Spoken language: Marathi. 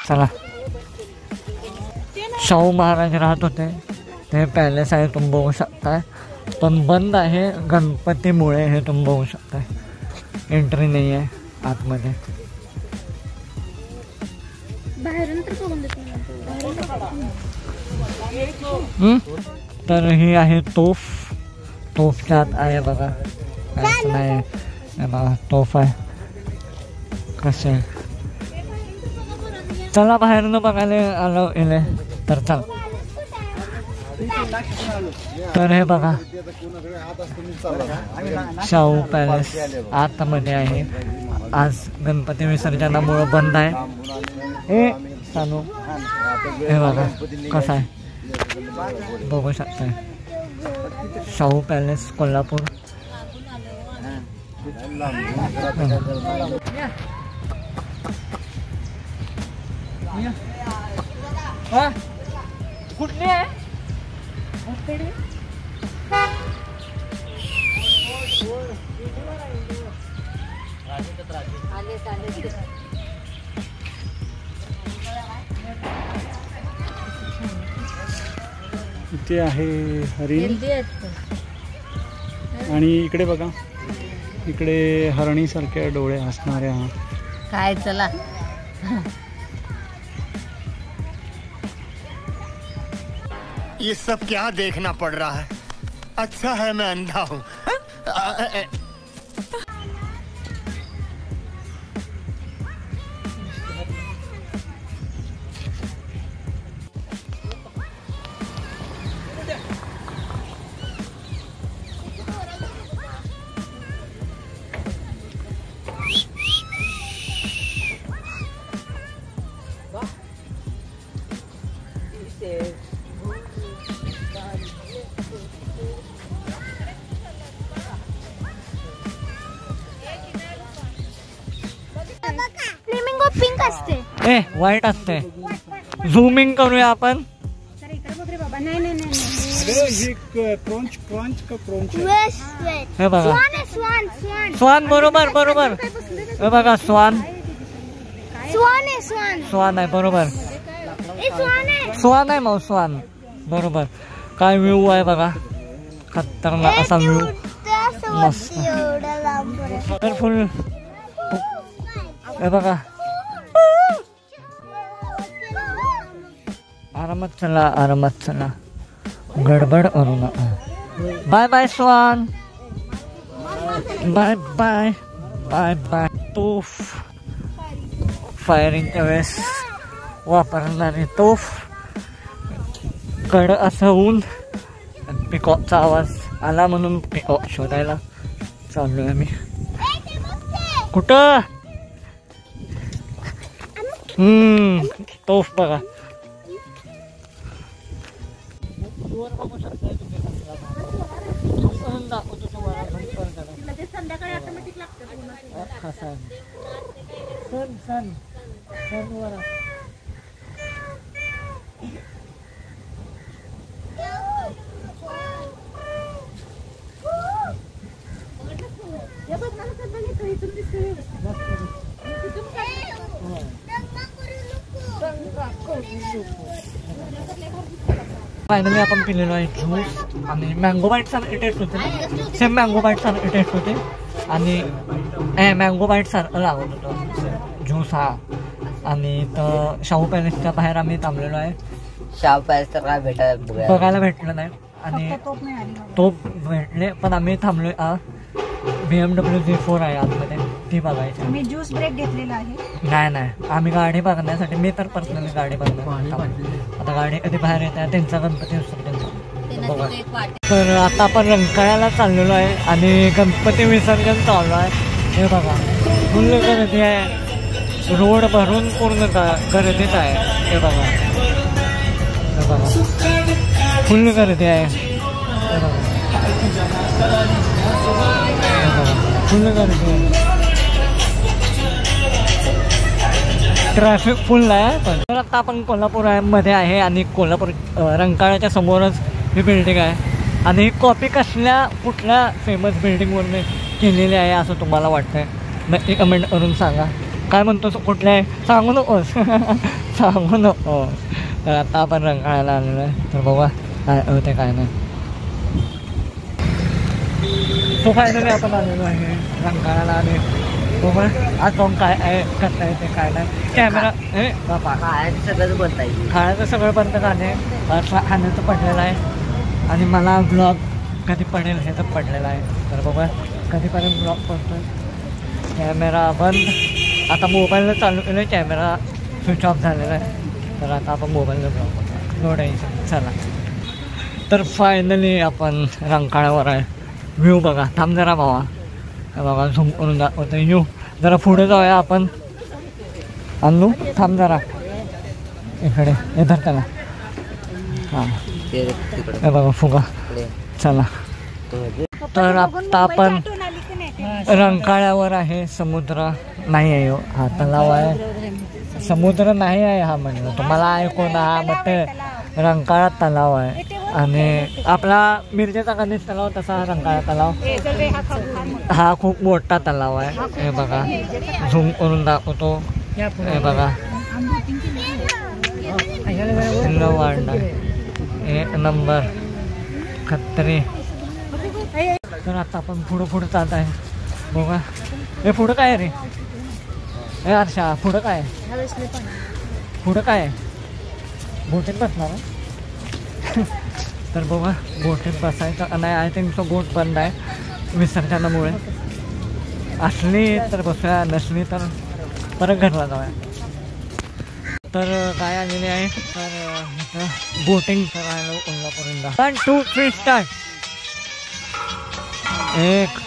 चला. शाहू महाराज राहत होते ते पॅलेस आहे, तुम्ही बघू शकताय, पण बंद आहे गणपतीमुळे. हे तुम्ही बघू शकताय, एंट्री नाही आहे आतमध्ये. तर ही आहे तोफ. तोफच्या आत आहे बघा, काहीच नाही बघा, तोफ आहे कसे. चला बाहेरनं बघायला आलो इले तर चल. तर हे बघा शाहू पॅलेस आतमध्ये आहे. आज गणपती विसर्जनामुळं बंद आहे. हे चालू हे बघा कसं आहे बघू शकताय. शाहू पॅलेस कोल्हापूर. कुठले आहे इथे आहे हरिण. आणि इकडे बघा, इकडे हरणीसारख्या डोळे असणाऱ्या काय. चला ये सब क्या देखना पड़ रहा है. अच्छा है मैं अंधा हूँ. पिंक असते, ए व्हाईट असते. झूमिंग करूया आपण. हे बघा स्वान. बरोबर बरोबर. हे बघा स्वान. स्वान आहे बरोबर. स्वान आहे मग स्वान बरोबर. काय व्ह्यू आहे बघा, खतरनाक असा व्ह्यू मस्त. फुल हे बघा. आरामात चला, आरामात चला, गडबड करू नका. Bye bye swan. Bye bye bye bye. तोफ फायरिंगच्या वेळेस वापरणारी तोफ. कड असं ऊन, पिकॉकचा आवाज आला म्हणून पिकॉक शोधायला चाललोय आम्ही. कुठं तोफ बघा. फायनली आपण पिलेलो आहे ज्यूस आणि मँगो बाईट सारखे टेस्ट होते ना, सेम मँगो बाईट सारखे टेस्ट होते. आणि मँगो बाईट सारखं लागत होतं ज्यूस हा. आणि तर शाहू पॅलेसच्या बाहेर आम्ही थांबलेलो आहे. शाहू पॅलेस तर काय बघायला भेटलं नाही. आणि तो भेटले पण आम्ही थांबलोय. BMW Z4 आहे आतमध्ये, ती बघायची. मी ज्यूस ब्रेक घेतलेला आहे. नाही आम्ही गाडी बघण्यासाठी, मी तर पर्सनली गाडी बघणार. आता गाडी कधी बाहेर येते त्यांचा गणपती उत्सव बघा. तर आता आपण रंकाळ्याला चाललेलो आहे आणि गणपती विसर्जन चालू आहे. हे बघा फुल गर्दी आहे, रोड भरून पूर्ण गर्दीच आहे. हे बघा, हे बघा फुल गर्दी आहे. हे बघा फुल गर्दी आहे, ट्रॅफिक फुल आहे. पण आता आपण कोल्हापूरमध्ये आहे आणि कोल्हापूर रंकाळ्याच्या समोरच ही बिल्डिंग आहे. आणि ही कॉपी कुठल्या फेमस बिल्डिंगवरून केलेली आहे असं तुम्हाला वाटतंय नक्की कमेंट करून सांगा. काय म्हणतो कुठले आहे सांगू नकोस सांगू नको. तर आता आपण रंकाळ्याला आलेलो आहे. तर बघा काय होते काय नाही. तो फायनली आपण आलेलो आहे रंकाळ्याला. आणि बघा आज जाऊन काय आहे करता येते काय नाही. कॅमेरा हे बापा सगळंच बनता येईल. खाण्याचं सगळं बंद झाले. खाण्याचं पडलेलं आहे. आणि मला ब्लॉग कधी पडेल हे तर पडलेलं आहे. तर बघा कधीपर्यंत ब्लॉग पडतो. कॅमेरा बंद. आता मोबाईलला चालू केलं. कॅमेरा स्विच ऑफ झालेला आहे. तर आता आपण मोबाईलला ब्लॉग जोडायचं. चला तर फायनली आपण रंकाळ्यावर आहे. व्ह्यू बघा. थांब जरा भावा. बघा झूम करून दाखवतो व्ह्यू. जरा पुढे जाऊया आपण. आणू थांब जरा इकडे इधर त्याला. हां हे बघा फुगा. चला तर आता आपण रंकाळ्यावर आहे. समुद्र नाही आहे हा तलाव आहे. समुद्र नाही आहे हा म्हणलं तुम्हाला ऐकून. हा मग ते रंकाळा तलाव आहे. आणि आपला मिरजेचा गणेश तलाव तसा हा रंकाळा तलाव. हा खूप मोठा तलाव आहे. हे बघा झूम करून दाखवतो. हे बघा वाढणार एक नंबर खत्री. तर आता आपण पुढं जात आहे. बघा हे पुढं काय रे. हे अर्षा पुढं काय पुढं काय बोटीत बसणार. तर बघा बोटीत बसायचं नाही. आय थिंक तो बोट बंद आहे विसर्जनामुळे. असली तर बसूया नसली तर परत घरला जाऊया. तर काय आलेले आहे तर बोटिंग करायला कोल्हापूरला. 1 2 3 स्टार्ट. 1